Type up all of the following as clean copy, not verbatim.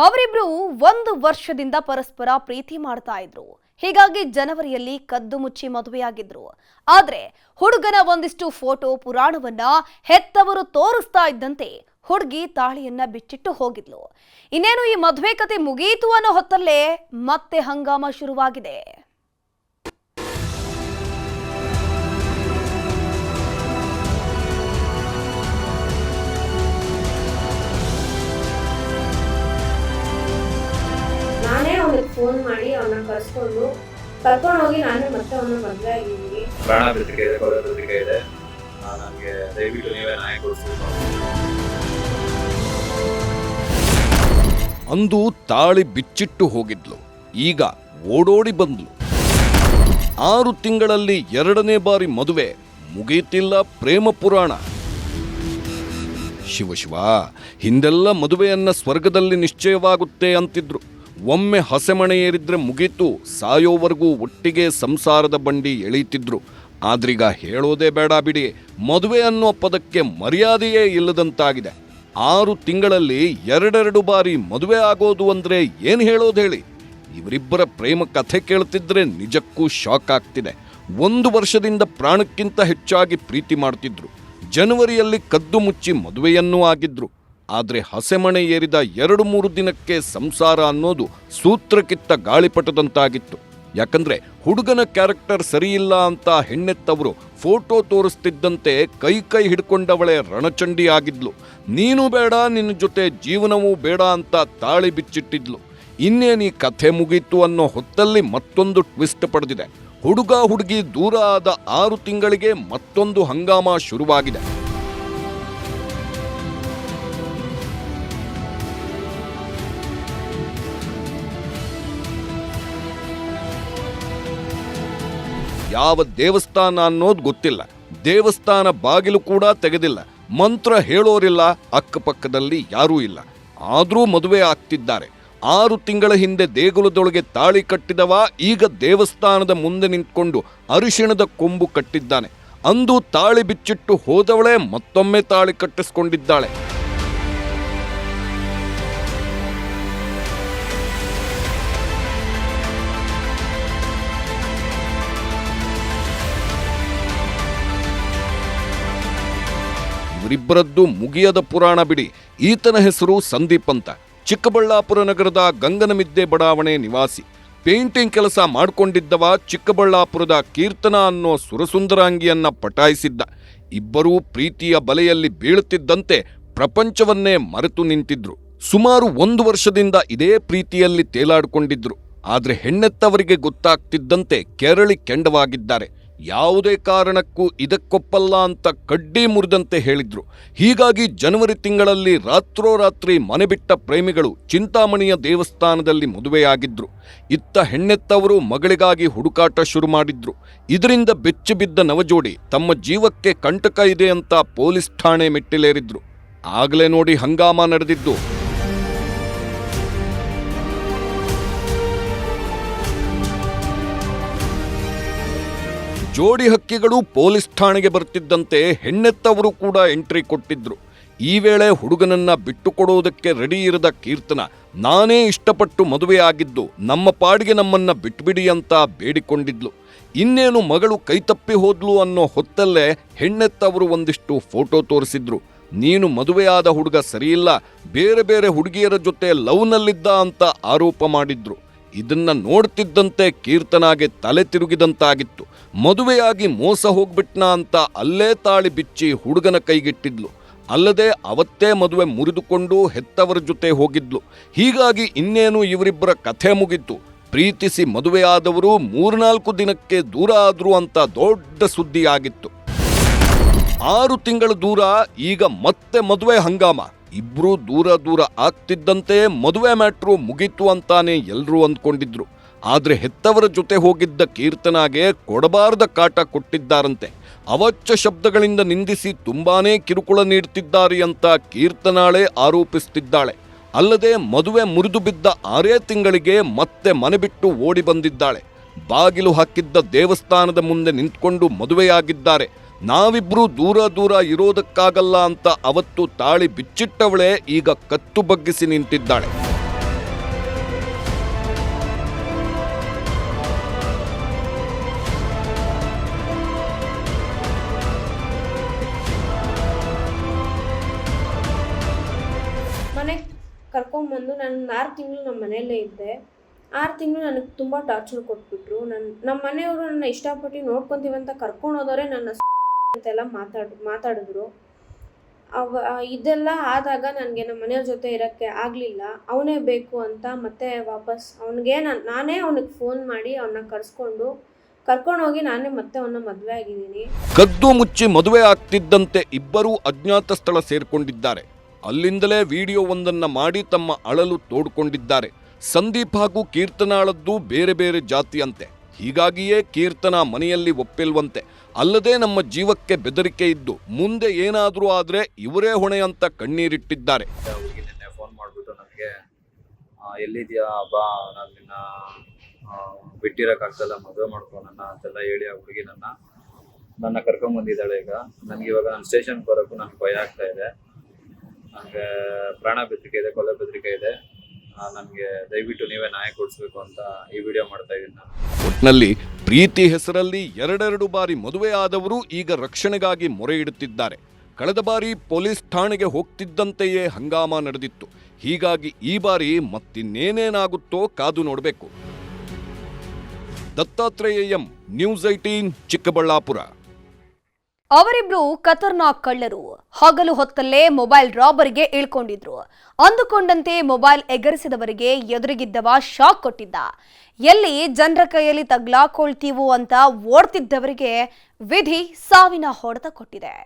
ಅವರಿಬ್ರು 1 ವರ್ಷದಿಂದ ಪರಸ್ಪರ ಪ್ರೀತಿ ಮಾಡ್ತಾ ಇದ್ರು. ಹೀಗಾಗಿ ಜನವರಿಯಲ್ಲಿ ಕದ್ದು ಮುಚ್ಚಿ ಮದುವೆಯಾಗಿದ್ರು. ಆದ್ರೆ ಹುಡುಗನ ಒಂದಿಷ್ಟು ಫೋಟೋ ಪುರಾಣವನ್ನ ಹೆತ್ತವರು ತೋರಿಸ್ತಾ ಇದ್ದಂತೆ ಹುಡುಗಿ ತಾಳಿಯನ್ನ ಬಿಚ್ಚಿಟ್ಟು ಹೋಗಿದ್ಲು. ಇನ್ನೇನು ಈ ಮದುವೆ ಕತೆ ಮುಗಿಯಿತು ಅನ್ನೋ ಹೊತ್ತಲ್ಲೇ ಮತ್ತೆ ಹಂಗಾಮ ಶುರುವಾಗಿದೆ. ನಾನೇ ಅವನಿಗೆ ಫೋನ್ ಮಾಡಿ ಅವನ್ನ ಕರ್ಕೊಂಡೋಗಿ ನಾನೇ ಮತ್ತೆ ಅವನ ಮದುವೆ ಆಗಿದ್ದೀನಿ. ಪ್ರಾಣ ಬೆದರಿಕೆ ಇದೆ, ಕೊಲೆ ಬೆದರಿಕೆ ಇದೆ. ನನಗೆ ದಯವಿಟ್ಟು ನೀವೇ ನ್ಯಾಯ ಕೊಡಿಸಿ. ಅಂದು ತಾಳಿ ಬಿಚ್ಚಿಟ್ಟು ಹೋಗಿದ್ಲು, ಈಗ ಓಡೋಡಿ ಬಂದ್ಲು. 6 ತಿಂಗಳಲ್ಲಿ 2ನೇ ಬಾರಿ ಮದುವೆ, ಮುಗಿಯುತ್ತಿಲ್ಲ ಪ್ರೇಮ ಪುರಾಣ. ಶಿವ, ಹಿಂದೆಲ್ಲ ಮದುವೆಯನ್ನ ಸ್ವರ್ಗದಲ್ಲಿ ನಿಶ್ಚಯವಾಗುತ್ತೆ ಅಂತಿದ್ರು. ಒಮ್ಮೆ ಹಸೆಮಣೆ ಏರಿದ್ರೆ ಮುಗೀತು, ಸಾಯೋವರೆಗೂ ಒಟ್ಟಿಗೆ ಸಂಸಾರದ ಬಂಡಿ ಎಳೀತಿದ್ರು. ಆದ್ರೀಗ ಹೇಳೋದೇ ಬೇಡ ಬಿಡಿ, ಮದುವೆ ಅನ್ನೋ ಪದಕ್ಕೆ ಮರ್ಯಾದೆಯೇ ಇಲ್ಲದಂತಾಗಿದೆ. 6 ತಿಂಗಳಲ್ಲಿ 2 ಬಾರಿ ಮದುವೆ ಆಗೋದು ಅಂದ್ರೆ ಏನ್ ಹೇಳೋದು ಹೇಳಿ. ಇವರಿಬ್ಬರ ಪ್ರೇಮ ಕಥೆ ಕೇಳ್ತಿದ್ರೆ ನಿಜಕ್ಕೂ ಶಾಕ್ ಆಗ್ತಿದೆ. 1 ವರ್ಷದಿಂದ ಪ್ರಾಣಕ್ಕಿಂತ ಹೆಚ್ಚಾಗಿ ಪ್ರೀತಿ ಮಾಡ್ತಿದ್ರು. ಜನವರಿಯಲ್ಲಿ ಕದ್ದು ಮುಚ್ಚಿ ಮದುವೆಯನ್ನೂ ಆಗಿದ್ರು. ಆದ್ರೆ ಹಸೆಮಣೆ ಏರಿದ 2-3 ದಿನಕ್ಕೆ ಸಂಸಾರ ಅನ್ನೋದು ಸೂತ್ರಕ್ಕಿತ್ತ ಗಾಳಿಪಟದಂತಾಗಿತ್ತು. ಯಾಕಂದ್ರೆ ಹುಡುಗನ ಕ್ಯಾರೆಕ್ಟರ್ ಸರಿಯಿಲ್ಲ ಅಂತ ಹೆಣ್ಣೆತ್ತವರು ಫೋಟೋ ತೋರಿಸ್ತಿದ್ದಂತೆ ಕೈ ಹಿಡ್ಕೊಂಡವಳೆ ರಣಚಂಡಿ ಆಗಿದ್ಲು. ನೀನು ಬೇಡ, ನಿನ್ನ ಜೊತೆ ಜೀವನವೂ ಬೇಡ ಅಂತ ತಾಳಿ ಬಿಚ್ಚಿಟ್ಟಿದ್ಲು. ಇನ್ನೇನೀ ಕಥೆ ಮುಗೀತು ಅನ್ನೋ ಹೊತ್ತಲ್ಲಿ ಮತ್ತೊಂದು ಟ್ವಿಸ್ಟ್ ಪಡೆದಿದೆ. ಹುಡುಗ ಹುಡುಗಿ ದೂರ ಆದ 6 ತಿಂಗಳಿಗೆ ಮತ್ತೊಂದು ಹಂಗಾಮ ಶುರುವಾಗಿದೆ. ಯಾವ ದೇವಸ್ಥಾನ ಅನ್ನೋದು ಗೊತ್ತಿಲ್ಲ, ದೇವಸ್ಥಾನ ಬಾಗಿಲು ಕೂಡ ತೆಗೆದಿಲ್ಲ, ಮಂತ್ರ ಹೇಳೋರಿಲ್ಲ, ಅಕ್ಕಪಕ್ಕದಲ್ಲಿ ಯಾರೂ ಇಲ್ಲ. ಆದರೂ ಮದುವೆ ಆಗ್ತಿದ್ದಾರೆ. 6 ತಿಂಗಳ ಹಿಂದೆ ದೇಗುಲದೊಳಗೆ ತಾಳಿ ಕಟ್ಟಿದವ ಈಗ ದೇವಸ್ಥಾನದ ಮುಂದೆ ನಿಂತ್ಕೊಂಡು ಅರಿಶಿಣದ ಕೊಂಬು ಕಟ್ಟಿದ್ದಾನೆ. ಅಂದು ತಾಳಿ ಬಿಚ್ಚಿಟ್ಟು ಹೋದವಳೇ ಮತ್ತೊಮ್ಮೆ ತಾಳಿ ಕಟ್ಟಿಸ್ಕೊಂಡಿದ್ದಾಳೆ. ಇವರಿಬ್ಬರದ್ದು ಮುಗಿಯದ ಪುರಾಣ ಬಿಡಿ. ಈತನ ಹೆಸರು ಸಂದೀಪ್ ಅಂತ, ಚಿಕ್ಕಬಳ್ಳಾಪುರ ನಗರದ ಗಂಗನಮಿದ್ದೆ ಬಡಾವಣೆ ನಿವಾಸಿ. ಪೇಂಟಿಂಗ್ ಕೆಲಸ ಮಾಡಿಕೊಂಡಿದ್ದವ ಚಿಕ್ಕಬಳ್ಳಾಪುರದ ಕೀರ್ತನಾ ಅನ್ನೋ ಸುರಸುಂದರಾಂಗಿಯನ್ನ ಪಟಾಯಿಸಿದ್ದ. ಇಬ್ಬರೂ ಪ್ರೀತಿಯ ಬಲೆಯಲ್ಲಿ ಬೀಳುತ್ತಿದ್ದಂತೆ ಪ್ರಪಂಚವನ್ನೇ ಮರೆತು ನಿಂತಿದ್ರು. ಸುಮಾರು 1 ವರ್ಷದಿಂದ ಇದೇ ಪ್ರೀತಿಯಲ್ಲಿ ತೇಲಾಡಿಕೊಂಡಿದ್ರು. ಆದ್ರೆ ಹೆಣ್ಣೆತ್ತವರಿಗೆ ಗೊತ್ತಾಗ್ತಿದ್ದಂತೆ ಕೆರಳಿ ಕೆಂಡವಾಗಿದ್ದಾರೆ. ಯಾವುದೇ ಕಾರಣಕ್ಕೂ ಇದಕ್ಕೊಪ್ಪಲ್ಲ ಅಂತ ಕಡ್ಡಿ ಮುರಿದಂತೆ ಹೇಳಿದ್ರು. ಹೀಗಾಗಿ ಜನವರಿ ತಿಂಗಳಲ್ಲಿ ರಾತ್ರೋರಾತ್ರಿ ಮನೆ ಬಿಟ್ಟ ಪ್ರೇಮಿಗಳು ಚಿಂತಾಮಣಿಯ ದೇವಸ್ಥಾನದಲ್ಲಿ ಮದುವೆಯಾಗಿದ್ರು. ಇತ್ತ ಹೆಣ್ಣೆತ್ತವರು ಮಗಳಿಗಾಗಿ ಹುಡುಕಾಟ ಶುರು ಮಾಡಿದ್ರು. ಇದರಿಂದ ಬೆಚ್ಚಿಬಿದ್ದ ನವಜೋಡಿ ತಮ್ಮ ಜೀವಕ್ಕೆ ಕಂಟಕ ಇದೆ ಅಂತ ಪೊಲೀಸ್ ಠಾಣೆ ಮೆಟ್ಟಿಲೇರಿದ್ರು. ಆಗಲೇ ನೋಡಿ ಹಂಗಾಮ ನಡೆದಿದ್ದು. ಜೋಡಿ ಹಕ್ಕಿಗಳು ಪೊಲೀಸ್ ಠಾಣೆಗೆ ಬರ್ತಿದ್ದಂತೆ ಹೆಣ್ಣೆತ್ತವರು ಕೂಡ ಎಂಟ್ರಿ ಕೊಟ್ಟಿದ್ರು. ಈ ವೇಳೆ ಹುಡುಗನನ್ನ ಬಿಟ್ಟುಕೊಡೋದಕ್ಕೆ ರೆಡಿ ಇರದ ಕೀರ್ತನ, ನಾನೇ ಇಷ್ಟಪಟ್ಟು ಮದುವೆಯಾಗಿದ್ದು, ನಮ್ಮ ಪಾಡಿಗೆ ನಮ್ಮನ್ನ ಬಿಟ್ಬಿಡಿ ಅಂತ ಬೇಡಿಕೊಂಡಿದ್ಲು. ಇನ್ನೇನು ಮಗಳು ಕೈತಪ್ಪಿ ಹೋದ್ಲು ಅನ್ನೋ ಹೊತ್ತಲ್ಲೇ ಹೆಣ್ಣೆತ್ತವರು ಒಂದಿಷ್ಟು ಫೋಟೋ ತೋರಿಸಿದ್ರು. ನೀನು ಮದುವೆಯಾದ ಹುಡುಗ ಸರಿಯಿಲ್ಲ, ಬೇರೆ ಬೇರೆ ಹುಡುಗಿಯರ ಜೊತೆ ಲವ್ನಲ್ಲಿದ್ದ ಅಂತ ಆರೋಪ ಮಾಡಿದ್ರು. ಇದನ್ನ ನೋಡ್ತಿದ್ದಂತೆ ಕೀರ್ತನಾಗೆ ತಲೆ ತಿರುಗಿದಂತಾಗಿತ್ತು. ಮದುವೆಯಾಗಿ ಮೋಸ ಹೋಗ್ಬಿಟ್ನಾ ಅಂತ ಅಲ್ಲೇ ತಾಳಿ ಬಿಚ್ಚಿ ಹುಡುಗನ ಕೈಗಿಟ್ಟಿದ್ಲು. ಅಲ್ಲದೆ ಅವತ್ತೇ ಮದುವೆ ಮುರಿದುಕೊಂಡು ಹೆತ್ತವರ ಜೊತೆ ಹೋಗಿದ್ಲು. ಹೀಗಾಗಿ ಇನ್ನೇನು ಇವರಿಬ್ಬರ ಕಥೆ ಮುಗಿತು. ಪ್ರೀತಿಸಿ ಮದುವೆಯಾದವರು 3-4 ದಿನಕ್ಕೆ ದೂರ ಆದ್ರು ಅಂತ ದೊಡ್ಡ ಸುದ್ದಿಯಾಗಿತ್ತು. 6 ತಿಂಗಳ ದೂರ, ಈಗ ಮತ್ತೆ ಮದುವೆ ಹಂಗಾಮ. ಇಬ್ರು ದೂರ ಆಗ್ತಿದ್ದಂತೆ ಮದುವೆ ಮ್ಯಾಟ್ರು ಮುಗೀತು ಅಂತಾನೆ ಎಲ್ರೂ ಅಂದ್ಕೊಂಡಿದ್ರು. ಆದ್ರೆ ಹೆತ್ತವರ ಜೊತೆ ಹೋಗಿದ್ದ ಕೀರ್ತನಾಗೆ ಕೊಡಬಾರದ ಕಾಟ ಕೊಟ್ಟಿದ್ದಾರಂತೆ. ಅವಾಚ್ಯ ಶಬ್ದಗಳಿಂದ ನಿಂದಿಸಿ ತುಂಬಾನೇ ಕಿರುಕುಳ ನೀಡುತ್ತಿದ್ದಾರೆ ಅಂತ ಕೀರ್ತನಾಳೆ ಆರೋಪಿಸುತ್ತಿದ್ದಾಳೆ. ಅಲ್ಲದೆ ಮದುವೆ ಮುರಿದು ಬಿದ್ದ 6 ತಿಂಗಳಿಗೆ ಮತ್ತೆ ಮನೆ ಬಿಟ್ಟು ಓಡಿ ಬಂದಿದ್ದಾಳೆ. ಬಾಗಿಲು ಹಾಕಿದ್ದ ದೇವಸ್ಥಾನದ ಮುಂದೆ ನಿಂತ್ಕೊಂಡು ಮದುವೆಯಾಗಿದ್ದಾರೆ. ನಾವಿಬ್ರು ದೂರ ಇರೋದಕ್ಕಾಗಲ್ಲ ಅಂತ ಅವತ್ತು ತಾಳಿ ಬಿಚ್ಚಿಟ್ಟವಳೇ ಈಗ ಕತ್ತು ಬಗ್ಗಿಸಿ ನಿಂತಿದ್ದಾಳೆ. ಕರ್ಕೊಂಬಂದು ನಾನು 6 ತಿಂಗಳು ನಮ್ಮ ಮನೆಯಲ್ಲೇ ಇದ್ದೆ. 6 ತಿಂಗಳು ನನಗೆ ತುಂಬ ಟಾರ್ಚರ್ ಕೊಟ್ಬಿಟ್ರು. ನಮ್ಮ ಮನೆಯವರು ನನ್ನ ಇಷ್ಟಪಟ್ಟು ನೋಡ್ಕೊತೀವಂತ ಕರ್ಕೊಂಡು ಹೋದವರೇ ನನ್ನ ಅಂತೆಲ್ಲ ಮಾತಾಡಿದ್ರು. ಇದೆಲ್ಲ ಆದಾಗ ನನಗೆ ನಮ್ಮ ಮನೆಯವ್ರ ಜೊತೆ ಇರೋಕ್ಕೆ ಆಗಲಿಲ್ಲ. ಅವನೇ ಬೇಕು ಅಂತ ಮತ್ತೆ ವಾಪಸ್ ನಾನೇ ಅವನಿಗೆ ಫೋನ್ ಮಾಡಿ ಅವನ್ನ ಕರ್ಕೊಂಡೋಗಿ ನಾನೇ ಮತ್ತೆ ಅವನ್ನ ಮದುವೆ ಆಗಿದ್ದೀನಿ. ಕದ್ದು ಮುಚ್ಚಿ ಮದುವೆ ಆಗ್ತಿದ್ದಂತೆ ಇಬ್ಬರೂ ಅಜ್ಞಾತ ಸ್ಥಳ ಸೇರ್ಕೊಂಡಿದ್ದಾರೆ. ಅಲ್ಲಿಂದಲೇ ವಿಡಿಯೋವೊಂದನ್ನ ಮಾಡಿ ತಮ್ಮ ಅಳಲು ತೋಡ್ಕೊಂಡಿದ್ದಾರೆ. ಸಂದೀಪ್ ಹಾಗೂ ಕೀರ್ತನಾಳದ್ದು ಬೇರೆ ಬೇರೆ ಜಾತಿಯಂತೆ. ಹೀಗಾಗಿಯೇ ಕೀರ್ತನ ಮನೆಯಲ್ಲಿ ಒಪ್ಪಿಲ್ವಂತೆ. ಅಲ್ಲದೆ ನಮ್ಮ ಜೀವಕ್ಕೆ ಬೆದರಿಕೆ ಇದ್ದು ಮುಂದೆ ಏನಾದರೂ ಆದ್ರೆ ಇವರೇ ಹೊಣೆ ಅಂತ ಕಣ್ಣೀರಿಟ್ಟಿದ್ದಾರೆ. ಹುಡುಗಿ ನಿನ್ನೆ ಫೋನ್ ಮಾಡಿಬಿಟ್ಟು ನನಗೆ ಎಲ್ಲಿದ್ಯಾ ಬಾ, ನಾನು ನಿನ್ನ ಬಿಟ್ಟಿರೋಕ್ಕಾಗ್ತಲ್ಲ, ಮದುವೆ ಮಾಡ್ಕೊ ನನ್ನ ಅಂತೆಲ್ಲ ಹೇಳಿ ಆ ಹುಡುಗಿ ನನ್ನ ಕರ್ಕೊಂಬಂದಿದ್ದಾಳೆ. ಈಗ ನನಗೆ ಇವಾಗ ನನ್ನ ಸ್ಟೇಷನ್ಗೆ ಬರೋಕ್ಕೂ ನನಗೆ ಭಯ ಆಗ್ತಾ ಇದೆ. ನನಗೆ ಪ್ರಾಣ ಬೆದರಿಕೆ ಇದೆ, ಕೊಲೆ ಬೆದರಿಕೆ ಇದೆ. ನನಗೆ ದಯವಿಟ್ಟು ನೀವೇ ನ್ಯಾಯ ಕೊಡಿಸ್ಬೇಕು ಅಂತ ಈ ವಿಡಿಯೋ ಮಾಡ್ತಾ ಇದ್ದೀನಿ ನಾನು. ಒಟ್ನಲ್ಲಿ ಪ್ರೀತಿ ಹೆಸರಲ್ಲಿ 2 ಬಾರಿ ಮದುವೆ ಆದವರು ಈಗ ರಕ್ಷಣೆಗಾಗಿ ಮೊರೆ ಇಡುತ್ತಿದ್ದಾರೆ. ಕಳೆದ ಬಾರಿ ಪೊಲೀಸ್ ಠಾಣೆಗೆ ಹೋಗ್ತಿದ್ದಂತೆಯೇ ಹಂಗಾಮ ನಡೆದಿತ್ತು. ಹೀಗಾಗಿ ಈ ಬಾರಿ ಮತ್ತಿನ್ನೇನೇನಾಗುತ್ತೋ ಕಾದು ನೋಡಬೇಕು. Dattatreya M, news 18, Chikkaballapur. ಅವರಿಬ್ರು ಖತರ್ನಾಕ್ ಕಳ್ಳರು. ಹಗಲು ಹೊತ್ತಲ್ಲೇ ಮೊಬೈಲ್ ರಾಬರಿಗೆ ಇಳ್ಕೊಂಡಿದ್ರು. ಅಂದುಕೊಂಡಂತೆ ಮೊಬೈಲ್ ಎಗರಿಸಿದವರಿಗೆ ಎದುರಿಗಿದ್ದವ ಶಾಕ್ ಕೊಟ್ಟಿದ್ದ. ಎಲ್ಲಿ ಜನರ ಕೈಯಲ್ಲಿ ತಗ್ಲಾಕೊಳ್ತೀವೋ ಅಂತ ಓಡ್ತಿದ್ದವರಿಗೆ ವಿಧಿ ಸಾವಿನ ಹೊಡೆತ ಕೊಟ್ಟಿದೆ.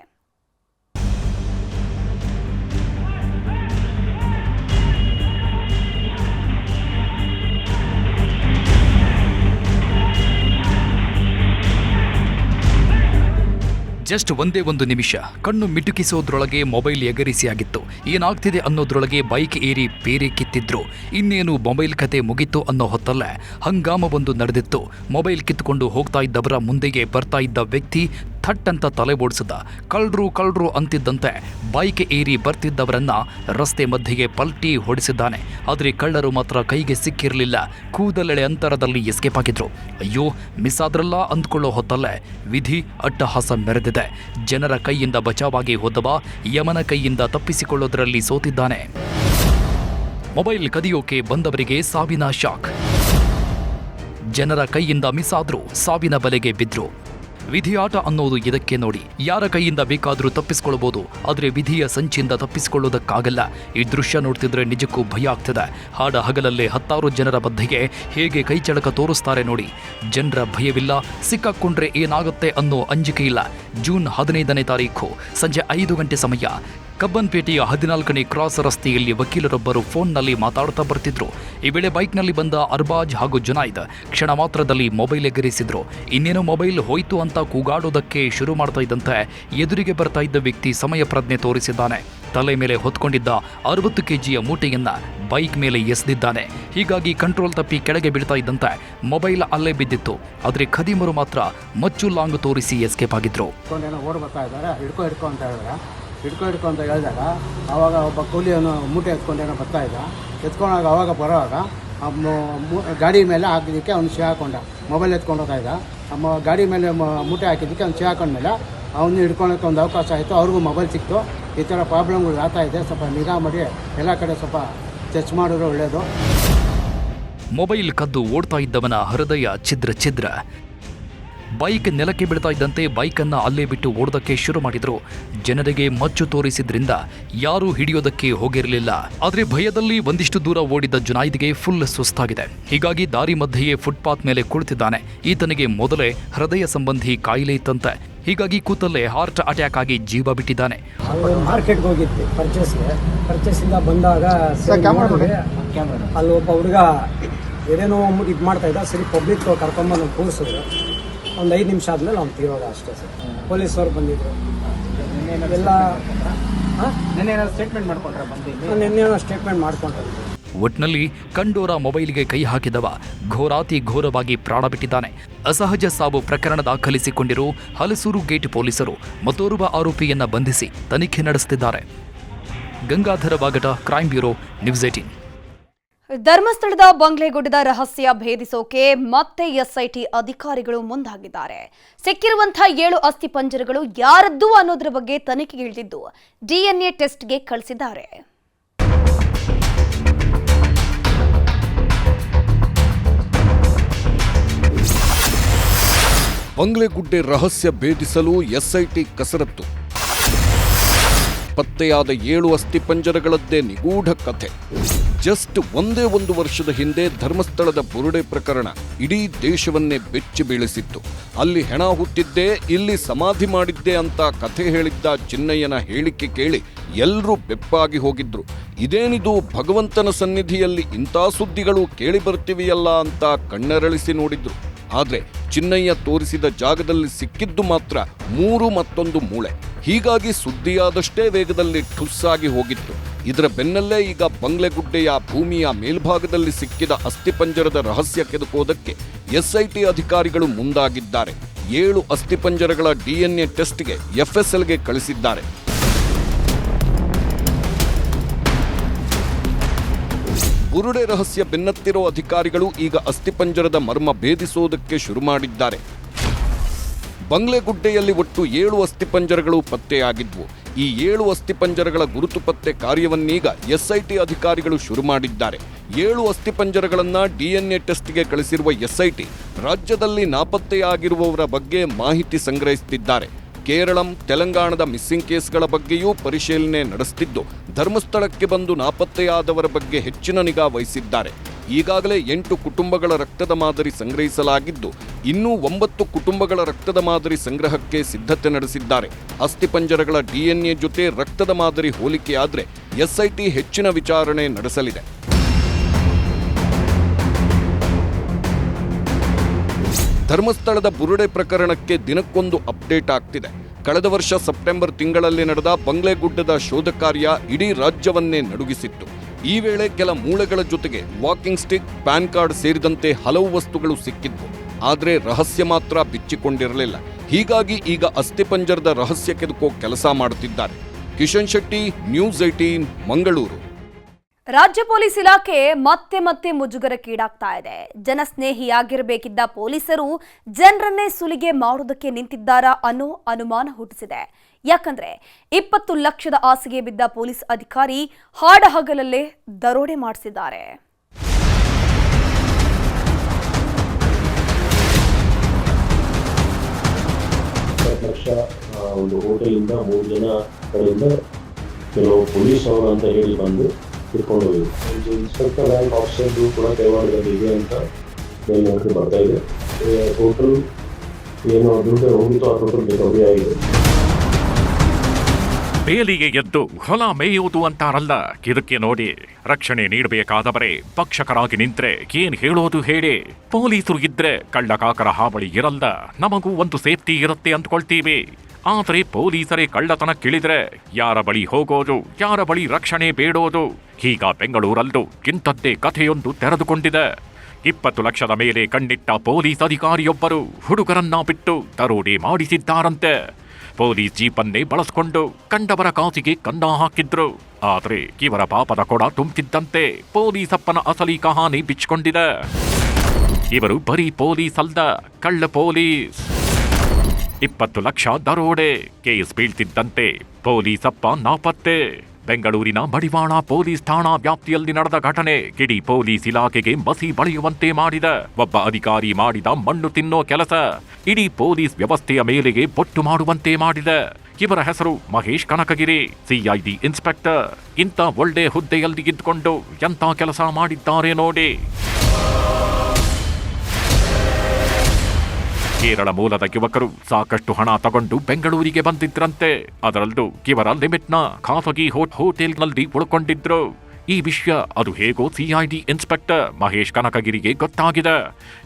ಜಸ್ಟ್ ಒಂದೇ ಒಂದು ನಿಮಿಷ ಕಣ್ಣು ಮಿಟುಕಿಸೋದ್ರೊಳಗೆ ಮೊಬೈಲ್ ಎಗರಿಸಿ ಆಗಿತ್ತು. ಏನಾಗ್ತಿದೆ ಅನ್ನೋದ್ರೊಳಗೆ ಬೈಕ್ ಏರಿ ಬೇರೆ ಕಿತ್ತಿದ್ರು. ಇನ್ನೇನು ಮೊಬೈಲ್ ಕತೆ ಮುಗಿತು ಅನ್ನೋ ಹೊತ್ತಲ್ಲೇ ಹಂಗಾಮವೊಂದು ನಡೆದಿತ್ತು. ಮೊಬೈಲ್ ಕಿತ್ತುಕೊಂಡು ಹೋಗ್ತಾ ಇದ್ದವರ ಮುಂದೆಗೆ ಬರ್ತಾ ಇದ್ದ ವ್ಯಕ್ತಿ ಥಟ್ ಅಂತ ತಲೆ ಓಡಿಸಿದ. ಕಳ್ರು ಅಂತಿದ್ದಂತೆ ಬೈಕ್ ಏರಿ ಬರ್ತಿದ್ದವರನ್ನ ರಸ್ತೆ ಮಧ್ಯೆಗೆ ಪಲ್ಟಿ ಹೊಡಿಸಿದ್ದಾನೆ. ಆದರೆ ಕಳ್ಳರು ಮಾತ್ರ ಕೈಗೆ ಸಿಕ್ಕಿರಲಿಲ್ಲ. ಕೂದಲೆಳೆ ಅಂತರದಲ್ಲಿ ಎಸ್ಕೇಪ್ ಆಗಿದ್ರು. ಅಯ್ಯೋ ಮಿಸ್ ಆದ್ರಲ್ಲ ಅಂದ್ಕೊಳ್ಳೋ ಹೊತ್ತಲ್ಲೇ ವಿಧಿ ಅಟ್ಟಹಾಸ ಮೆರೆದಿದೆ. ಜನರ ಕೈಯಿಂದ ಬಚಾವಾಗಿ ಹೋದವ ಯಮನ ಕೈಯಿಂದ ತಪ್ಪಿಸಿಕೊಳ್ಳೋದ್ರಲ್ಲಿ ಸೋತಿದ್ದಾನೆ. ಮೊಬೈಲ್ ಕದಿಯೋಕೆ ಬಂದವರಿಗೆ ಸಾವಿನ ಶಾಕ್. ಜನರ ಕೈಯಿಂದ ಮಿಸ್ ಆದ್ರೂ ಸಾವಿನ ಬಲೆಗೆ ಬಿದ್ರು. ವಿಧಿಯಾಟ ಅನ್ನೋದು ಇದಕ್ಕೆ ನೋಡಿ. ಯಾರ ಕೈಯಿಂದ ಬೇಕಾದರೂ ತಪ್ಪಿಸಿಕೊಳ್ಳಬಹುದು, ಆದರೆ ವಿಧಿಯ ಸಂಚಿಂದ ತಪ್ಪಿಸಿಕೊಳ್ಳೋದಕ್ಕಾಗಲ್ಲ. ಈ ದೃಶ್ಯ ನೋಡ್ತಿದ್ರೆ ನಿಜಕ್ಕೂ ಭಯ ಆಗ್ತದೆ. ಹಾಡ ಹಗಲಲ್ಲೇ 10 ಜನರ ಮಧ್ಯೆಗೆ ಹೇಗೆ ಕೈಚಳಕ ತೋರಿಸ್ತಾರೆ ನೋಡಿ. ಜನರ ಭಯವಿಲ್ಲ, ಸಿಕ್ಕಾಕೊಂಡ್ರೆ ಏನಾಗುತ್ತೆ ಅನ್ನೋ ಅಂಜಿಕೆ ಇಲ್ಲ. ಜೂನ್ 15ನೇ ತಾರೀಖು ಸಂಜೆ 5 ಗಂಟೆ ಸಮಯ. ಕಬ್ಬನ್ಪೇಟೆಯ 14ನೇ ಕ್ರಾಸ್ ರಸ್ತೆಯಲ್ಲಿ ವಕೀಲರೊಬ್ಬರು ಫೋನ್ನಲ್ಲಿ ಮಾತಾಡ್ತಾ ಬರ್ತಿದ್ರು. ಈ ವೇಳೆ ಬೈಕ್ನಲ್ಲಿ ಬಂದ ಅರ್ಬಾಜ್ ಹಾಗೂ ಜುನೈದ್ ಕ್ಷಣ ಮಾತ್ರದಲ್ಲಿ ಮೊಬೈಲ್ ಎಗರಿಸಿದ್ರು. ಇನ್ನೇನು ಮೊಬೈಲ್ ಹೋಯ್ತು ಅಂತ ಕೂಗಾಡೋದಕ್ಕೆ ಶುರು ಮಾಡ್ತಾ ಇದ್ದಂತೆ ಎದುರಿಗೆ ಬರ್ತಾ ಇದ್ದ ವ್ಯಕ್ತಿ ಸಮಯ ಪ್ರಜ್ಞೆ ತೋರಿಸಿದ್ದಾನೆ. ತಲೆ ಮೇಲೆ ಹೊತ್ಕೊಂಡಿದ್ದ 60 kgಯ ಮೂಟೆಯನ್ನ ಬೈಕ್ ಮೇಲೆ ಎಸೆದಿದ್ದಾನೆ. ಹೀಗಾಗಿ ಕಂಟ್ರೋಲ್ ತಪ್ಪಿ ಕೆಳಗೆ ಬೀಳ್ತಾ ಇದ್ದಂತೆ ಮೊಬೈಲ್ ಅಲ್ಲೇ ಬಿದ್ದಿತ್ತು. ಆದರೆ ಖದೀಮರು ಮಾತ್ರ ಮಚ್ಚು ಲಾಂಗ್ ತೋರಿಸಿ ಎಸ್ಕೇಪ್ ಆಗಿದ್ರು. ಹಿಡ್ಕೊ ಅಂತ ಹೇಳಿದಾಗ ಆವಾಗ ಒಬ್ಬ ಕೂಲಿಯನ್ನು ಮೂಟೆ ಎತ್ಕೊಂಡೇನೋ ಬರ್ತಾ ಇದ್ದ. ಎತ್ಕೊಂಡಾಗ ಅವಾಗ ಬರೋವಾಗ ಗಾಡಿ ಮೇಲೆ ಹಾಕಿದ್ದಕ್ಕೆ ಅವ್ನು ಶೇ ಹಾಕೊಂಡ. ಮೊಬೈಲ್ ಎತ್ಕೊಂಡು ಹೋಗ್ತಾ ಇದ್ದ. ಗಾಡಿ ಮೇಲೆ ಮೂಟೆ ಹಾಕಿದ್ದಕ್ಕೆ ಅವ್ನು ಶೇ ಹಾಕೊಂಡ್ಮೇಲೆ ಅವನು ಹಿಡ್ಕೊಳಕ್ಕೆ ಒಂದು ಅವಕಾಶ ಆಯಿತು. ಅವ್ರಿಗೂ ಮೊಬೈಲ್ ಸಿಕ್ತು. ಈ ಥರ ಪ್ರಾಬ್ಲಮ್ಗಳು ಆಗ್ತಾ ಇದೆ. ಸ್ವಲ್ಪ ನಿಗಾ ಮಾಡಿ ಎಲ್ಲ ಕಡೆ ಸ್ವಲ್ಪ ಚೆಕ್ ಮಾಡಿದ್ರೆ ಒಳ್ಳೆಯದು. ಮೊಬೈಲ್ ಕದ್ದು ಓಡ್ತಾ ಇದ್ದವನ ಹೃದಯ ಛಿದ್ರ. ಬೈಕ್ ನೆಲಕ್ಕೆ ಬೀಳ್ತಾ ಇದ್ದಂತೆ ಬೈಕನ್ನು ಅಲ್ಲೇ ಬಿಟ್ಟು ಓಡೋದಕ್ಕೆ ಶುರು ಮಾಡಿದ್ರು. ಜನರಿಗೆ ಮಚ್ಚು ತೋರಿಸಿದ್ರಿಂದ ಯಾರೂ ಹಿಡಿಯೋದಕ್ಕೆ ಹೋಗಿರಲಿಲ್ಲ. ಆದರೆ ಭಯದಲ್ಲಿ ಒಂದಿಷ್ಟು ದೂರ ಓಡಿದ ಜುನೈದ್ಗೆ ಫುಲ್ ಸುಸ್ತಾಗಿದೆ. ಹೀಗಾಗಿ ದಾರಿ ಮಧ್ಯೆಯೇ ಫುಟ್ಪಾತ್ ಮೇಲೆ ಕುಳಿತಿದ್ದಾನೆ. ಈತನಿಗೆ ಮೊದಲೇ ಹೃದಯ ಸಂಬಂಧಿ ಕಾಯಿಲೆ ಇತ್ತಂತೆ. ಹೀಗಾಗಿ ಕೂತಲ್ಲೇ ಹಾರ್ಟ್ ಅಟ್ಯಾಕ್ ಆಗಿ ಜೀವ ಬಿಟ್ಟಿದ್ದಾನೆ. ಮಾರ್ಕೆಟ್ಗೆ ಹೋಗಿದ್ವಿ ಪರ್ಚೇಸಿಂದ ಬಂದಾಗ ಅಲ್ಲಿ ಒಬ್ಬ ಹುಡುಗ ಏನೇನೋ ಇದು ಮಾಡ್ತಾ ಇದ್ದ. ಸರಿ ಪಬ್ಲಿಕ್ ಕರ್ಕೊಂಬಂದು ಕೂರಿಸಿದ್ರು. ಒಂದು 5 ನಿಮಿಷ ಆದ್ಮೇಲೆ ಅವ್ನು ತೀರೋದ ಅಷ್ಟೇ ಸರ್. ಪೊಲೀಸವ್ರು ಬಂದಿದ್ರು. ಎಲ್ಲ ಸ್ಟೇಟ್ಮೆಂಟ್ ಮಾಡ್ಕೊಂಡ್ರೆ ಒಟ್ನಲ್ಲಿ ಕಂಡೋರ ಮೊಬೈಲ್ಗೆ ಕೈ ಹಾಕಿದವ ಘೋರಾತಿ ಘೋರವಾಗಿ ಪ್ರಾಣ ಬಿಟ್ಟಿದ್ದಾನೆ. ಅಸಹಜ ಸಾವು ಪ್ರಕರಣ ದಾಖಲಿಸಿಕೊಂಡಿರೋ ಹಲಸೂರು ಗೇಟ್ ಪೊಲೀಸರು ಮತ್ತೋರ್ವ ಆರೋಪಿಯನ್ನ ಬಂಧಿಸಿ ತನಿಖೆ ನಡೆಸುತ್ತಿದ್ದಾರೆ. Gangadhar Bagata, crime bureau, news 18. ಧರ್ಮಸ್ಥಳದ ಬಂಗ್ಲೆಗುಡ್ಡದ ರಹಸ್ಯ ಭೇದಿಸೋಕೆ ಮತ್ತೆ ಎಸ್ಐಟಿ ಅಧಿಕಾರಿಗಳು ಮುಂದಾಗಿದ್ದಾರೆ. ಸಿಕ್ಕಿರುವಂತಹ 7 ಅಸ್ಥಿ ಪಂಜರಗಳು ಯಾರದ್ದು ಅನ್ನೋದರ ಬಗ್ಗೆ ತನಿಖೆಗಿಳಿದಿದ್ದು DNA ಟೆಸ್ಟ್ಗೆ ಕಳಿಸಿದ್ದಾರೆ. ಬಂಗ್ಲೆಗುಡ್ಡೆ ರಹಸ್ಯ ಭೇದಿಸಲು ಎಸ್ಐಟಿ ಕಸರತ್ತು. ಪತ್ತೆಯಾದ 7 ಅಸ್ಥಿಪಂಜರಗಳದ್ದೇ ನಿಗೂಢ ಕಥೆ. ಜಸ್ಟ್ ಒಂದೇ 1 ವರ್ಷದ ಹಿಂದೆ ಧರ್ಮಸ್ಥಳದ ಬುರುಡೆ ಪ್ರಕರಣ ಇಡೀ ದೇಶವನ್ನೇ ಬೆಚ್ಚಿ ಬೀಳಿಸಿತ್ತು. ಅಲ್ಲಿ ಹೆಣ ಹುಟ್ಟಿದ್ದೇ, ಇಲ್ಲಿ ಸಮಾಧಿ ಮಾಡಿದ್ದೆ ಅಂತ ಕಥೆ ಹೇಳಿದ್ದ ಚಿನ್ನಯ್ಯನ ಹೇಳಿಕೆ ಕೇಳಿ ಎಲ್ಲರೂ ಬೆಪ್ಪಾಗಿ ಹೋಗಿದ್ರು. ಇದೇನಿದು, ಭಗವಂತನ ಸನ್ನಿಧಿಯಲ್ಲಿ ಇಂಥ ಸುದ್ದಿಗಳು ಕೇಳಿ ಬರ್ತಿವೆಯಲ್ಲ ಅಂತ ಕಣ್ಣರಳಿಸಿ ನೋಡಿದ್ರು. ಆದ್ರೆ ಚಿನ್ನಯ್ಯ ತೋರಿಸಿದ ಜಾಗದಲ್ಲಿ ಸಿಕ್ಕಿದ್ದು ಮಾತ್ರ 3 ಮತ್ತೊಂದು ಮೂಳೆ. ಹೀಗಾಗಿ ಸುದ್ದಿಯಾದಷ್ಟೇ ವೇಗದಲ್ಲಿ ಠುಸ್ಸಾಗಿ ಹೋಗಿತ್ತು. ಇದರ ಬೆನ್ನಲ್ಲೇ ಈಗ ಬಂಗ್ಲೆಗುಡ್ಡೆಯ ಭೂಮಿಯ ಮೇಲ್ಭಾಗದಲ್ಲಿ ಸಿಕ್ಕಿದ ಅಸ್ಥಿಪಂಜರದ ರಹಸ್ಯ ಕೆದಕೋದಕ್ಕೆ ಎಸ್ಐಟಿ ಅಧಿಕಾರಿಗಳು ಮುಂದಾಗಿದ್ದಾರೆ. 7 ಅಸ್ಥಿಪಂಜರಗಳ DNA ಟೆಸ್ಟ್ಗೆ FSLಗೆ ಕಳಿಸಿದ್ದಾರೆ. ಬುರುಡೆ ರಹಸ್ಯ ಬೆನ್ನತ್ತಿರೋ ಅಧಿಕಾರಿಗಳು ಈಗ ಅಸ್ಥಿಪಂಜರದ ಮರ್ಮ ಭೇದಿಸೋದಕ್ಕೆ ಶುರು ಮಾಡಿದ್ದಾರೆ. ಬಂಗ್ಲೆಗುಡ್ಡೆಯಲ್ಲಿ ಒಟ್ಟು 7 ಅಸ್ಥಿಪಂಜರಗಳು ಪತ್ತೆಯಾಗಿದ್ವು. ಈ 7 ಅಸ್ಥಿಪಂಜರಗಳ ಗುರುತು ಪತ್ತೆ ಕಾರ್ಯವನ್ನೀಗ ಎಸ್ಐಟಿ ಅಧಿಕಾರಿಗಳು ಶುರು ಮಾಡಿದ್ದಾರೆ. 7 ಅಸ್ಥಿಪಂಜರಗಳನ್ನ DNA ಟೆಸ್ಟ್ಗೆ ಕಳಿಸಿರುವ ಎಸ್ಐಟಿ ರಾಜ್ಯದಲ್ಲಿ ನಾಪತ್ತೆಯಾಗಿರುವವರ ಬಗ್ಗೆ ಮಾಹಿತಿ ಸಂಗ್ರಹಿಸುತ್ತಿದ್ದಾರೆ. ಕೇರಳಂ, ತೆಲಂಗಾಣದ ಮಿಸ್ಸಿಂಗ್ ಕೇಸ್ಗಳ ಬಗ್ಗೆಯೂ ಪರಿಶೀಲನೆ ನಡೆಸುತ್ತಿದ್ದು, ಧರ್ಮಸ್ಥಳಕ್ಕೆ ಬಂದು ನಾಪತ್ತೆಯಾದವರ ಬಗ್ಗೆ ಹೆಚ್ಚಿನ ನಿಗಾ ವಹಿಸಿದ್ದಾರೆ. ಈಗಾಗಲೇ 8 ಕುಟುಂಬಗಳ ರಕ್ತದ ಮಾದರಿ ಸಂಗ್ರಹಿಸಲಾಗಿದ್ದು, ಇನ್ನೂ 9 ಕುಟುಂಬಗಳ ರಕ್ತದ ಮಾದರಿ ಸಂಗ್ರಹಕ್ಕೆ ಸಿದ್ಧತೆ ನಡೆಸಿದ್ದಾರೆ. ಅಸ್ಥಿಪಂಜರಗಳ DNA ಜೊತೆ ರಕ್ತದ ಮಾದರಿ ಹೋಲಿಕೆಯಾದ್ರೆ ಎಸ್ಐಟಿ ಹೆಚ್ಚಿನ ವಿಚಾರಣೆ ನಡೆಸಲಿದೆ. ಧರ್ಮಸ್ಥಳದ ಬುರುಡೆ ಪ್ರಕರಣಕ್ಕೆ ದಿನಕ್ಕೊಂದು ಅಪ್ಡೇಟ್ ಆಗ್ತಿದೆ. ಕಳೆದ ವರ್ಷ ಸೆಪ್ಟೆಂಬರ್ ತಿಂಗಳಲ್ಲಿ ನಡೆದ ಬಂಗ್ಲೆಗುಡ್ಡದ ಶೋಧ ಕಾರ್ಯ ಇಡೀ ರಾಜ್ಯವನ್ನೇ ನಡುಗಿಸಿತ್ತು. ಈ ವೇಳೆ ಕೆಲ ಮೂಳೆಗಳ ಜೊತೆಗೆ ವಾಕಿಂಗ್ ಸ್ಟಿಕ್, ಪ್ಯಾನ್ ಕಾರ್ಡ್ ಸೇರಿದಂತೆ ಹಲವು ವಸ್ತುಗಳು ಸಿಕ್ಕಿದ್ವು. ಆದರೆ ರಹಸ್ಯ ಮಾತ್ರ ಬಿಚ್ಚಿಕೊಂಡಿರಲಿಲ್ಲ. ಹೀಗಾಗಿ ಈಗ ಅಸ್ಥಿಪಂಜರದ ರಹಸ್ಯ ಕೆದಕೋ ಕೆಲಸ ಮಾಡುತ್ತಿದ್ದಾರೆ. ಕಿಶನ್ ಶೆಟ್ಟಿ, ನ್ಯೂಸ್ 18, ಮಂಗಳೂರು. ರಾಜ್ಯ ಪೊಲೀಸ್ ಇಲಾಖೆ ಮತ್ತೆ ಮುಜುಗರಕ್ಕೀಡಾಗ್ತಾ ಇದೆ. ಜನಸ್ನೇಹಿಯಾಗಿರಬೇಕಿದ್ದ ಪೊಲೀಸರು ಜನರನ್ನೇ ಸುಲಿಗೆ ಮಾಡೋದಕ್ಕೆ ನಿಂತಿದ್ದಾರಾ ಅನ್ನೋ ಅನುಮಾನ ಹುಟ್ಟಿಸಿದೆ. ಯಾಕಂದ್ರೆ 20 ಲಕ್ಷದ ಆಸೆಗೆ ಬಿದ್ದ ಪೊಲೀಸ್ ಅಧಿಕಾರಿ ಹಾಡಹಗಲಲ್ಲೇ ದರೋಡೆ ಮಾಡಿಸಿದ್ದಾರೆ. ಒಂದು ಹೋಟೆಲಿಂದ 3 ಜನ ಕಡೆಯಿಂದ ಕೆಲವು ಪೊಲೀಸ್ ಅವರು ಅಂತ ಹೇಳಿ ಬಂದು ತಿಳ್ಕೊಂಡು ಹೋಗಿದ್ರು. ಒಂದು ಇನ್ಸ್ಪೆಕ್ಟರ್ ರ್ಯಾಂಕ್ ಆಫೀಸರ್ದು ಕೂಡ ಕೈವಾಡದಲ್ಲಿ ಇದೆ ಅಂತ ಮೇಲ್ನೋಟಕ್ಕೆ ಬರ್ತಾ ಇದೆ. ಟೋಟಲ್ ಏನು ದುಡ್ಡು ಹೋಗಿತ್ತು ಆ ಟೋಟಲ್ ರಿಕವರಿ ಆಗಿದೆ. ಬೇಲಿಗೆ ಎದ್ದು ಹೊಲ ಮೇಯುವುದು ಅಂತಾರಲ್ಲ, ಇದಕ್ಕೆ ನೋಡಿ. ರಕ್ಷಣೆ ನೀಡಬೇಕಾದವರೇ ಪಕ್ಷಕರಾಗಿ ನಿಂತ್ರೆ ಏನ್ ಹೇಳೋದು ಹೇಳಿ. ಪೊಲೀಸರು ಇದ್ರೆ ಕಳ್ಳಕಾಕರ ಹಾವಳಿ ಇರಲ್ಲ, ನಮಗೂ ಒಂದು ಸೇಫ್ಟಿ ಇರುತ್ತೆ ಅಂದ್ಕೊಳ್ತೀವಿ. ಆದ್ರೆ ಪೊಲೀಸರೇ ಕಳ್ಳತನ ಕಿಳಿದ್ರೆ ಯಾರ ಬಳಿ ಹೋಗೋದು, ಯಾರ ಬಳಿ ರಕ್ಷಣೆ ಬೇಡೋದು? ಈಗ ಬೆಂಗಳೂರಲ್ಲೂ ಇಂಥದ್ದೇ ಕಥೆಯೊಂದು ತೆರೆದುಕೊಂಡಿದೆ. 20 ಲಕ್ಷದ ಮೇಲೆ ಕಣ್ಣಿಟ್ಟ ಪೊಲೀಸ್ ಅಧಿಕಾರಿಯೊಬ್ಬರು ಹುಡುಗರನ್ನ ಬಿಟ್ಟು ದರೋಡೆ ಮಾಡಿಸಿದ್ದಾರಂತೆ. ಪೊಲೀಸ್ ಜೀಪನ್ನೇ ಬಳಸ್ಕೊಂಡು ಕಂಡವರ ಕಾಸಿಗೆ ಕನ್ನ ಹಾಕಿದ್ರು. ಆದ್ರೆ ಇವರ ಪಾಪದ ಕೊಡ ತುಂಬುತ್ತಿದ್ದಂತೆ ಪೊಲೀಸಪ್ಪನ ಅಸಲಿ ಕಹಾನಿ ಬಿಚ್ಕೊಂಡಿದೆ. ಇವರು ಬರೀ ಪೊಲೀಸ್ ಅಲ್ಲ, ಕಳ್ಳ ಪೊಲೀಸ್. 20 ಲಕ್ಷ ದರೋಡೆ ಕೇಸ್ ಬೀಳ್ತಿದ್ದಂತೆ ಪೊಲೀಸಪ್ಪ ನಾಪತ್ತೆ. ಬೆಂಗಳೂರಿನ ಮಡಿವಾಳ ಪೊಲೀಸ್ ಠಾಣಾ ವ್ಯಾಪ್ತಿಯಲ್ಲಿ ನಡೆದ ಘಟನೆ ಇಡೀ ಪೊಲೀಸ್ ಇಲಾಖೆಗೆ ಮಸಿ ಬಳಿಯುವಂತೆ ಮಾಡಿದ. ಒಬ್ಬ ಅಧಿಕಾರಿ ಮಾಡಿದ ಮಣ್ಣು ತಿನ್ನೋ ಕೆಲಸ ಇಡೀ ಪೊಲೀಸ್ ವ್ಯವಸ್ಥೆಯ ಮೇಲೆಗೆ ಬೊಟ್ಟು ಮಾಡುವಂತೆ ಮಾಡಿದ. ಇವರ ಹೆಸರು ಮಹೇಶ್ ಕನಕಗಿರಿ, CID ಇನ್ಸ್ಪೆಕ್ಟರ್. ಇಂಥ ಒಳ್ಳೆ ಹುದ್ದೆಯಲ್ಲಿ ಇದ್ದುಕೊಂಡು ಎಂಥ ಕೆಲಸ ಮಾಡಿದ್ದಾರೆ ನೋಡಿ. ಕೇರಳ ಮೂಲದ ಯುವಕರು ಸಾಕಷ್ಟು ಹಣ ತಗೊಂಡು ಬೆಂಗಳೂರಿಗೆ ಬಂದಿದ್ರಂತೆ. ಅದರಲ್ಲೂ ಇವರ ಲಿಮಿಟ್ನ ಖಾಸಗಿ ಹೋಟೆಲ್ನಲ್ಲಿ ಉಳ್ಕೊಂಡಿದ್ರು. ಈ ವಿಷಯ ಅದು ಹೇಗೋ CID ಇನ್ಸ್ಪೆಕ್ಟರ್ ಮಹೇಶ್ ಕನಕಗಿರಿಗೆ ಗೊತ್ತಾಗಿದೆ.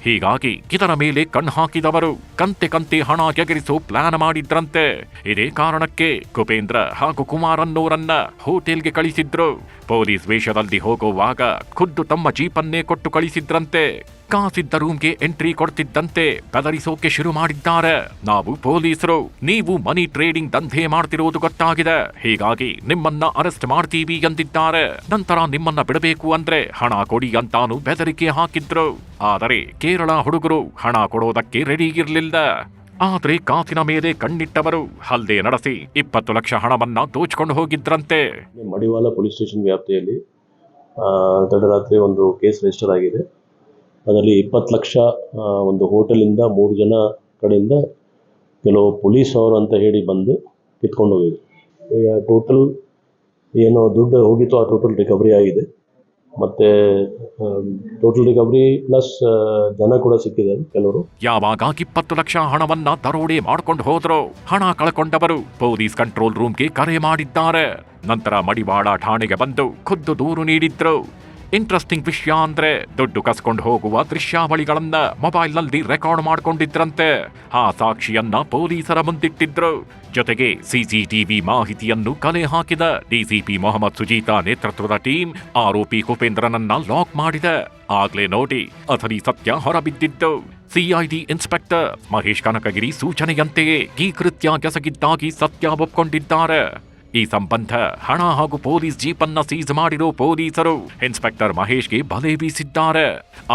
ಹೀಗಾಗಿ ಇದರ ಮೇಲೆ ಕಣ್ಣು ಹಾಕಿದವರು ಕಂತೆ ಹಣ ಎಗರಿಸೋ ಪ್ಲಾನ್ ಮಾಡಿದ್ರಂತೆ. ಇದೇ ಕಾರಣಕ್ಕೆ ಕುಪೇಂದ್ರ ಹಾಗೂ ಕುಮಾರ್ ಅನ್ನೋರನ್ನ ಹೋಟೆಲ್ಗೆ ಕಳಿಸಿದ್ರು. ಪೊಲೀಸ್ ವೇಷದಲ್ಲಿ ಹೋಗುವಾಗ ಖುದ್ದು ತಮ್ಮ ಜೀಪನ್ನೇ ಕೊಟ್ಟು ಕಳಿಸಿದ್ರಂತೆ. ಕಾಸಿದ್ದ ರೂಮ್ಗೆ ಎಂಟ್ರಿ ಕೊಡ್ತಿದ್ದಂತೆ ಬೆದರಿಸೋಕೆ ಶುರು ಮಾಡಿದ್ದಾರೆ. ನಾವು ಪೊಲೀಸರು, ನೀವು ಮನಿ ಟ್ರೇಡಿಂಗ್ ದಂಧೆ ಮಾಡ್ತಿರೋದು ಗೊತ್ತಾಗಿದೆ, ಹೀಗಾಗಿ ನಿಮ್ಮನ್ನ ಅರೆಸ್ಟ್ ಮಾಡ್ತೀವಿ ಎಂದಿದ್ದಾರೆ. ನಂತರ ನಿಮ್ಮನ್ನ ಬಿಡಬೇಕು ಅಂದ್ರೆ ಹಣ ಕೊಡಿ ಅಂತಾನು ಬೆದರಿಕೆ ಹಾಕಿದ್ರು. ಆದರೆ ಕೇರಳ ಹುಡುಗರು ಹಣ ಕೊಡೋದಕ್ಕೆ ರೆಡಿ ಇರಲಿಲ್ಲ. ಆದ್ರೆ ಕಾಸಿನ ಮೇಲೆ ಕಣ್ಣಿಟ್ಟವರು ಹಲ್ಲೆ ನಡೆಸಿ 20 ಲಕ್ಷ ಹಣವನ್ನ ದೋಚ್ಕೊಂಡು ಹೋಗಿದ್ರಂತೆ. ಮಡಿವಾಳ ಪೊಲೀಸ್ ಸ್ಟೇಷನ್ ವ್ಯಾಪ್ತಿಯಲ್ಲಿ ತಡರಾತ್ರಿ ಒಂದು ಕೇಸ್ ರಿಜಿಸ್ಟರ್ ಆಗಿದೆ. ಅದರಲ್ಲಿ 20 ಲಕ್ಷ ಒಂದು ಹೋಟೆಲಿಂದ 3 ಜನ ಕಡೆಯಿಂದ ಕೆಲವು ಪೊಲೀಸ್ ಅವರು ಅಂತ ಹೇಳಿ ಬಂದು ಕಿತ್ಕೊಂಡು ಹೋಗಿದೆ. ಈಗ ಟೋಟಲ್ ಏನು ದುಡ್ಡು ಹೋಗಿತ್ತು ಆ ಟೋಟಲ್ ರಿಕವರಿ ಆಗಿದೆ. ಮತ್ತು ಟೋಟಲ್ ರಿಕವರಿ ಪ್ಲಸ್ ಜನ ಕೂಡ ಸಿಕ್ಕಿದ್ದಾರೆ ಕೆಲವರು. ಯಾವಾಗ 20 ಲಕ್ಷ ಹಣವನ್ನ ದರೋಡೆ ಮಾಡ್ಕೊಂಡು ಹೋದ್ರು, ಹಣ ಕಳ್ಕೊಂಡವರು ಪೊಲೀಸ್ ಕಂಟ್ರೋಲ್ ರೂಮ್ಗೆ ಕರೆ ಮಾಡಿದ್ದಾರೆ. ನಂತರ ಮಡಿವಾಳ ಠಾಣೆಗೆ ಬಂದು ಖುದ್ದು ದೂರು ನೀಡಿದ್ರು. ಇಂಟ್ರೆಸ್ಟಿಂಗ್ ವಿಷಯ ಅಂದ್ರೆ ದುಡ್ಡು ಕಸ್ಕೊಂಡು ಹೋಗುವ ದೃಶ್ಯಾವಳಿಗಳನ್ನ ಮೊಬೈಲ್ನಲ್ಲಿ ರೆಕಾರ್ಡ್ ಮಾಡ್ಕೊಂಡಿದ್ರಂತೆ. ಆ ಸಾಕ್ಷಿಯನ್ನ ಪೊಲೀಸರ ಮುಂದಿಟ್ಟಿದ್ರು. ಜೊತೆಗೆ ಸಿಸಿಟಿವಿ ಮಾಹಿತಿಯನ್ನು ಕಲೆ ಹಾಕಿದ ಡಿಸಿಪಿ ಮೊಹಮ್ಮದ್ ಸುಜೀತಾ ನೇತೃತ್ವದ ಟೀಮ್ ಆರೋಪಿ ಉಪೇಂದ್ರನನ್ನ ಲಾಕ್ ಮಾಡಿದೆ. ಆಗ್ಲೇ ನೋಡಿ ಅಸಲಿ ಸತ್ಯ ಹೊರಬಿದ್ದಿದ್ದು. ಸಿಐಡಿ ಇನ್ಸ್ಪೆಕ್ಟರ್ ಮಹೇಶ್ ಕನಕಗಿರಿ ಸೂಚನೆಯಂತೆಯೇ ಈ ಕೃತ್ಯ ಎಸಗಿದ್ದಾಗಿ ಸತ್ಯ ಒಪ್ಕೊಂಡಿದ್ದಾರೆ. ಈ ಸಂಬಂಧ ಹಣ ಹಾಗೂ ಪೊಲೀಸ್ ಜೀಪನ್ನ ಸೀಸ್ ಮಾಡಿರೋ ಪೊಲೀಸರು ಇನ್ಸ್ಪೆಕ್ಟರ್ ಮಹೇಶ್ಗೆ ಬಲೆ ಬೀಸಿದ್ದಾರೆ.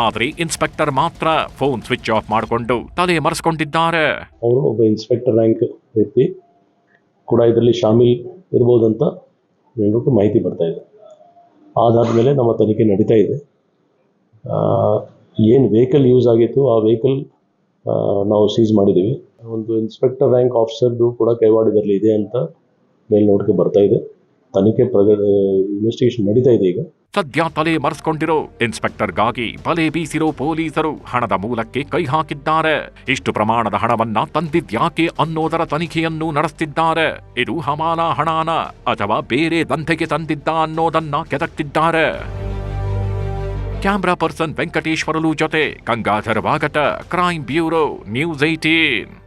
ಆದ್ರೆ ಇನ್ಸ್ಪೆಕ್ಟರ್ ಮಾತ್ರ ಫೋನ್ ಸ್ವಿಚ್ ಆಫ್ ಮಾಡಿಕೊಂಡು ತಲೆ ಮರೆಸ್ಕೊಂಡಿದ್ದಾರೆ. ಅವರು ಒಬ್ಬ ಇನ್ಸ್ಪೆಕ್ಟರ್ ರ್ಯಾಂಕ್ ವ್ಯಕ್ತಿ ಕೂಡ ಇದರಲ್ಲಿ ಶಾಮೀಲ್ ಇರ್ಬೋದಂತ ಹೇಳ್ಬಿಟ್ಟು ಮಾಹಿತಿ ಬರ್ತಾ ಇದೆ. ಆಧಾರದ ಮೇಲೆ ನಮ್ಮ ತನಿಖೆ ನಡೀತಾ ಇದೆ. ಏನು ವೆಹಿಕಲ್ ಯೂಸ್ ಆಗಿತ್ತು ಆ ವೆಹಿಕಲ್ ನಾವು ಸೀಸ್ ಮಾಡಿದ್ದೀವಿ. ಒಂದು ಇನ್ಸ್ಪೆಕ್ಟರ್ ರ್ಯಾಂಕ್ ಆಫೀಸರ್ದು ಕೂಡ ಕೈವಾಡ ಇದರಲ್ಲಿ ಇದೆ ಅಂತ ಮೇಲ್ನೋಟಕ್ಕೆ ಬರ್ತಾ ಇದೆ. ತನಿಖೆ ಇನ್ವೆಸ್ಟಿಗೇಷನ್ ನಡೀತಾ ಇದೆ. ಈಗ ಸದ್ಯ ತಲೆ ಮರೆಸ್ಕೊಂಡಿರೋ ಇನ್ಸ್ಪೆಕ್ಟರ್ಗಾಗಿ ಬಲೆ ಬೀಸಿರೋ ಪೊಲೀಸರು ಹಣದ ಮೂಲಕ್ಕೆ ಕೈ ಹಾಕಿದ್ದಾರೆ. ಇಷ್ಟು ಪ್ರಮಾಣದ ಹಣವನ್ನ ತಂದಿದ್ಯಾಕೆ ಅನ್ನೋದರ ತನಿಖೆಯನ್ನು ನಡೆಸುತ್ತಿದ್ದಾರೆ. ಇದು ಹಮಾಲ ಹಣಾನ ಅಥವಾ ಬೇರೆ ದಂಧೆಗೆ ತಂದಿದ್ದ ಅನ್ನೋದನ್ನ ಕೆದಕ್ತಿದ್ದಾರೆ. ಕ್ಯಾಮ್ರಾ ಪರ್ಸನ್ ವೆಂಕಟೇಶ್ವರಲು ಜೊತೆ ಗಂಗಾಧರ್ ವಾಗಟ, ಕ್ರೈಮ್ ಬ್ಯೂರೋ, ನ್ಯೂಸ್ 18.